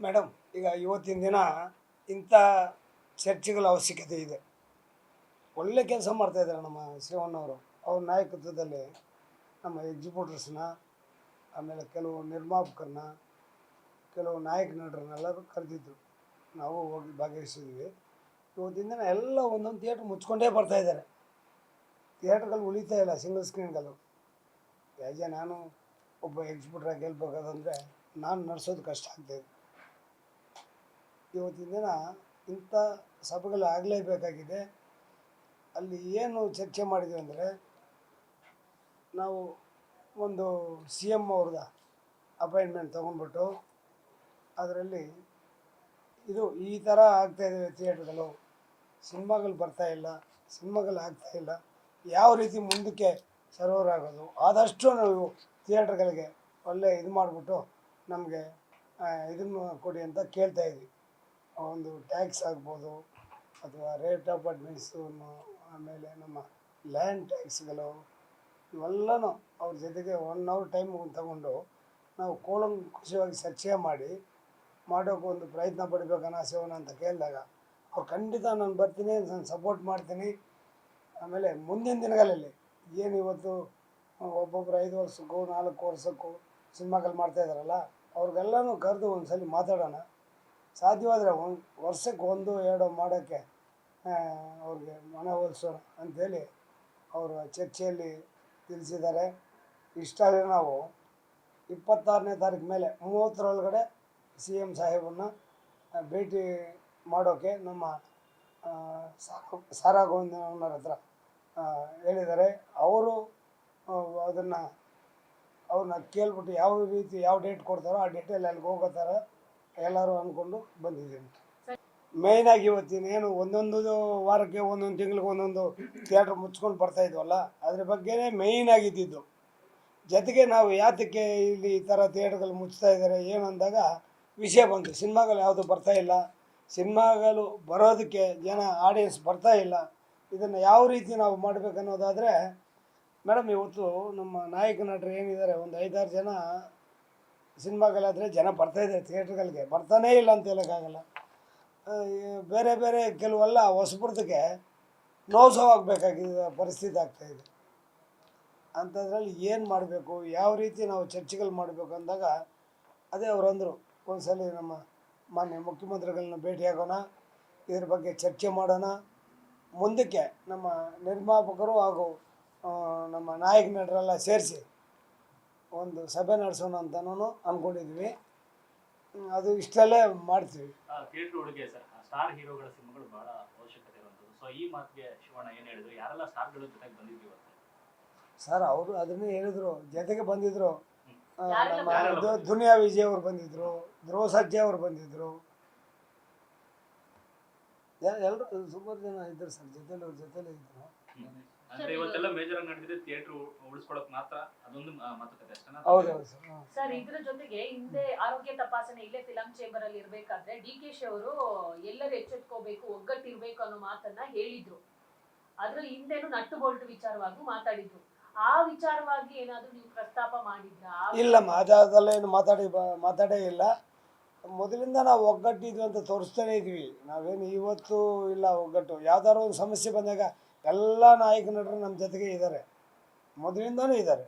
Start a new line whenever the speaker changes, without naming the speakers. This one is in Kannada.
ಮೇಡಮ್, ಈಗ ಇವತ್ತಿನ ದಿನ ಇಂಥ ಚರ್ಚೆಗಳ ಅವಶ್ಯಕತೆ ಇದೆ. ಒಳ್ಳೆ ಕೆಲಸ ಮಾಡ್ತಾಯಿದ್ದಾರೆ ನಮ್ಮ ಶಿವಣ್ಣವರು. ಅವ್ರ ನಾಯಕತ್ವದಲ್ಲಿ ನಮ್ಮ ಎಕ್ಸಿಕ್ಯೂಟಿವ್ಸ್ನ, ಆಮೇಲೆ ಕೆಲವು ನಿರ್ಮಾಪಕರನ್ನ, ಕೆಲವು ನಾಯಕ ನಟರನ್ನೆಲ್ಲರೂ ಕರೆದಿದ್ರು. ನಾವು ಹೋಗಿ ಭಾಗವಹಿಸಿದ್ವಿ. ಇವತ್ತಿನ ದಿನ ಎಲ್ಲ ಒಂದೊಂದು ಥಿಯೇಟ್ರ್ ಮುಚ್ಕೊಂಡೇ ಬರ್ತಾಯಿದ್ದಾರೆ. ಥಿಯೇಟ್ರ್ಗಳು ಉಳಿತಾ ಇಲ್ಲ, ಸಿಂಗಲ್ ಸ್ಕ್ರೀನ್ಗಳು. ನಾನು ಒಬ್ಬ ಎಕ್ಸಿಕ್ಯೂಟ್ರಾಗಿ ಗೆಲ್ಬೇಕಾದಂದರೆ ನಾನು ನಡೆಸೋದು ಕಷ್ಟ ಆಗ್ತಾಯಿದೆ. ಇವತ್ತಿನ ದಿನ ಇಂಥ ಸಭೆಗಳು ಆಗಲೇಬೇಕಾಗಿದೆ. ಅಲ್ಲಿ ಏನು ಚರ್ಚೆ ಮಾಡಿದ್ವಿ ಅಂದರೆ, ನಾವು ಒಂದು ಸಿ ಎಮ್ ಅವ್ರದ್ದು ಅಪಾಯಿಂಟ್ಮೆಂಟ್ ತೊಗೊಂಡ್ಬಿಟ್ಟು ಅದರಲ್ಲಿ ಇದು ಈ ಥರ ಆಗ್ತಾಯಿದ್ದಾವೆ ಥಿಯೇಟ್ರ್ಗಳು, ಸಿನಿಮಾಗಳು ಬರ್ತಾಯಿಲ್ಲ, ಸಿನಿಮಾಗಳು ಆಗ್ತಾಯಿಲ್ಲ, ಯಾವ ರೀತಿ ಮುಂದಕ್ಕೆ ಸರ್ವರ್ ಆಗೋದು, ಆದಷ್ಟು ನಾವು ಥಿಯೇಟ್ರ್ಗಳಿಗೆ ಒಳ್ಳೆ ಇದು ಮಾಡಿಬಿಟ್ಟು ನಮಗೆ ಇದನ್ನು ಕೊಡಿ ಅಂತ ಕೇಳ್ತಾಯಿದ್ವಿ. ಒಂದು ಟ್ಯಾಕ್ಸ್ ಆಗ್ಬೋದು, ಅಥವಾ ರೇಟ್ ಆಫ್ ಅಡ್ಮಿನ್ಸು, ಆಮೇಲೆ ನಮ್ಮ ಲ್ಯಾಂಡ್ ಟ್ಯಾಕ್ಸ್ಗಳು, ಇವೆಲ್ಲನೂ ಅವ್ರ ಜೊತೆಗೆ 1 ಅವರ್ ಟೈಮ್ ತಗೊಂಡು ನಾವು ಕೂಲಂಕುಷವಾಗಿ ಚರ್ಚೆ ಮಾಡೋಕೆ ಒಂದು ಪ್ರಯತ್ನ ಪಡಬೇಕನ್ನ ಶಿವಣ್ಣ ಅಂತ ಕೇಳಿದಾಗ, ಅವ್ರು ಖಂಡಿತ ನಾನು ಬರ್ತೀನಿ, ನಾನು ಸಪೋರ್ಟ್ ಮಾಡ್ತೀನಿ. ಆಮೇಲೆ ಮುಂದಿನ ದಿನಗಳಲ್ಲಿ ಏನು ಇವತ್ತು ಒಬ್ಬೊಬ್ಬರು 5 ವರ್ಷಕ್ಕೂ 4 ವರ್ಷಕ್ಕೂ ಸಿನಿಮಾಗಳು ಮಾಡ್ತಾಯಿದ್ದಾರಲ್ಲ, ಅವ್ರಿಗೆಲ್ಲನೂ ಕರೆದು ಒಂದು ಸಲ ಮಾತಾಡೋಣ. ಸಾಧ್ಯವಾದರೆ ವರ್ಷಕ್ಕೆ 1-2 ಮಾಡೋಕ್ಕೆ ಅವ್ರಿಗೆ ಮನವೊಲಿಸೋಣ ಅಂಥೇಳಿ ಅವರು ಚರ್ಚೆಯಲ್ಲಿ ತಿಳಿಸಿದ್ದಾರೆ. ಇಷ್ಟಾದರೆ ನಾವು 26ನೇ ತಾರೀಕು ಮೇಲೆ 30ರೊಳಗಡೆ ಸಿ ಎಮ್ ಸಾಹೇಬನ್ನು ಭೇಟಿ ಮಾಡೋಕ್ಕೆ ನಮ್ಮ ಸಾರಾ ಗೋವಿಂದಣ್ಣವ್ರ ಹತ್ರ ಹೇಳಿದ್ದಾರೆ. ಅವರು ಅವ್ರನ್ನ ಕೇಳ್ಬಿಟ್ಟು ಯಾವ ರೀತಿ ಯಾವ ಡೇಟ್ ಕೊಡ್ತಾರೋ ಆ ಡೇಟಲ್ಲಿ ಅಲ್ಲಿಗೆ ಹೋಗೋ ಥರ ಎಲ್ಲರೂ ಅಂದ್ಕೊಂಡು ಬಂದಿದ್ದೀನಿ. ಮೇಯ್ನಾಗಿ ಇವತ್ತಿನ ಏನು ಒಂದೊಂದು ವಾರಕ್ಕೆ, ಒಂದೊಂದು ತಿಂಗಳಿಗೆ ಒಂದೊಂದು ಥಿಯೇಟ್ರ್ ಮುಚ್ಕೊಂಡು ಬರ್ತಾಯಿದ್ವಲ್ಲ, ಅದ್ರ ಬಗ್ಗೆನೇ ಮೇಯ್ನಾಗಿದ್ದಿದ್ದು. ಜೊತೆಗೆ ನಾವು ಯಾತಕ್ಕೆ ಇಲ್ಲಿ ಈ ಥರ ಥಿಯೇಟ್ರ್ಗಳು ಮುಚ್ತಾ ಇದ್ದಾರೆ ಏನು ಅಂದಾಗ ವಿಷಯ ಬಂತು. ಸಿನಿಮಾಗಳು ಯಾವುದು ಬರ್ತಾಯಿಲ್ಲ, ಸಿನಿಮಾಗಳು ಬರೋದಕ್ಕೆ ಜನ ಆಡಿಯನ್ಸ್ ಬರ್ತಾಯಿಲ್ಲ, ಇದನ್ನು ಯಾವ ರೀತಿ ನಾವು ಮಾಡಬೇಕನ್ನೋದಾದರೆ ಮೇಡಮ್, ಇವತ್ತು ನಮ್ಮ ನಾಯಕ ನಟರು ಏನಿದ್ದಾರೆ, ಒಂದು 5-6 ಜನ ಸಿನಿಮಾಗಳಾದರೆ ಜನ ಬರ್ತಾಯಿದ್ದಾರೆ ಥಿಯೇಟ್ರ್ಗಳಿಗೆ, ಬರ್ತಾನೇ ಇಲ್ಲ ಅಂತ ಹೇಳೋಕ್ಕಾಗಲ್ಲ. ಬೇರೆ ಬೇರೆ ಕೆಲವೆಲ್ಲ ಹೊಸಬ್ರದಕ್ಕೆ ನೋವಾಗಬೇಕಾಗಿದ್ದ ಪರಿಸ್ಥಿತಿ ಆಗ್ತಾಯಿದೆ. ಅಂಥದ್ರಲ್ಲಿ ಏನು ಮಾಡಬೇಕು, ಯಾವ ರೀತಿ ನಾವು ಚರ್ಚೆಗಳು ಮಾಡಬೇಕು ಅಂದಾಗ ಅದೇ ಅವರಂದರು, ಒಂದು ಸಲ ನಮ್ಮ ಮಾನ್ಯ ಮುಖ್ಯಮಂತ್ರಿಗಳನ್ನ ಭೇಟಿಯಾಗೋಣ, ಇದ್ರ ಬಗ್ಗೆ ಚರ್ಚೆ ಮಾಡೋಣ, ಮುಂದಕ್ಕೆ ನಮ್ಮ ನಿರ್ಮಾಪಕರು ಹಾಗೂ ನಮ್ಮ ನಾಯಕ ನಟರೆಲ್ಲ ಸೇರಿಸಿ ಒಂದು ಸಭೆ ನಡೆಸೋಣ ಅಂತನೂ ಅಂದ್ಕೊಂಡಿದ್ವಿ. ಅದು ಇಷ್ಟಲ್ಲೇ ಮಾಡ್ತೀವಿ.
ಥಿಯೇಟರ್ ಹುಡುಗಿ ಸರ್, ಸ್ಟಾರ್ ಹೀರೋಗಳ ಸಿನಿಮಾಗಳು ಬಹಳ ಅವಶ್ಯಕತೆ ಇರುವಂಥದ್ದು. ಸೊ ಈ ಮಾತಿಗೆ ಶಿವಣ್ಣ ಏನು ಹೇಳಿದ್ರು, ಯಾರೆಲ್ಲ ಸ್ಟಾರ್ಗಳ ಜೊತೆಗೆ ಬಂದಿದ್ವಿ ಇವತ್ತು?
ಸರ್, ಅವರು ಅದನ್ನೇ ಹೇಳಿದರು, ಜೊತೆಗೆ ಬಂದಿದ್ದರು. ನಮ್ಮ ದುನಿಯಾ ವಿಜಯ್ ಅವರು ಬಂದಿದ್ದರು, ಧ್ರುವ ಸರ್ಜಾ ಅವರು ಬಂದಿದ್ದರು, ಎಲ್ಲರೂ ಸುಮಾರು ಜನ ಇದ್ದರು ಸರ್, ಜೊತೆಲೇ ಇದ್ದರು.
ಅಂದ್ರೆ ಇವತ್ತೆಲ್ಲ ಮೇಜರ್ ಆಗಿ ನಡೆದಿದೆ ಥಿಯೇಟರ್ ಉಳಿಸ್ಕೊಳ್ಳೋಕೆ ಮಾತ್ರ, ಅದೊಂದು ಮಾತುಕತೆ ಅಷ್ಟೇ.
ಹೌದೌದು ಸರ್.
ಸರ್, ಇದ್ರ ಜೊತೆಗೆ ಹಿಂದೆ ಆರೋಗ್ಯ ತಪಾಸಣೆ ಇಲ್ಲೇ ಫಿಲಂ ಚೇಂಬರ್ ಅಲ್ಲಿ ಇರ್ಬೇಕಾದ್ರೆ DK ಅವರು ಎಲ್ಲರೂ ಎಚ್ಚೆತ್ಕೋಬೇಕು, ಒಗ್ಗಟ್ಟಿರ್ಬೇಕು ಅನ್ನೋ ಮಾತನ್ನ ಹೇಳಿದ್ರು. ಅದ್ರಲ್ಲಿ ಹಿಂದೆನು ನಟ್ಟು ಬೋಲ್ಟ್ ವಿಚಾರವಾಗಿ ಮಾತಾಡಿದ್ರು. ಆ ವಿಚಾರವಾಗಿ ಏನಾದ್ರು ನೀವು ಪ್ರಸ್ತಾಪ ಮಾಡಿದ್ರಾ?
ಇಲ್ಲಮ್ಮ, ಅದೆಲ್ಲ ಮಾತಾಡೇ ಇಲ್ಲ. ಮೊದಲಿಂದ ನಾವು ಒಗ್ಗಟ್ಟಿದ್ವಿ ಅಂತ ತೋರಿಸ್ತಾನೆ ಇದ್ವಿ. ನಾವೇನು ಇವತ್ತು ಇಲ್ಲ ಒಗ್ಗಟ್ಟು. ಯಾವ್ದಾದ್ರು ಒಂದು ಸಮಸ್ಯೆ ಬಂದಾಗ ಎಲ್ಲ ನಾಯಕ ನಟರು ನಮ್ಮ ಜೊತೆಗೆ ಇದ್ದಾರೆ, ಮೊದಲಿಂದನೂ ಇದ್ದಾರೆ.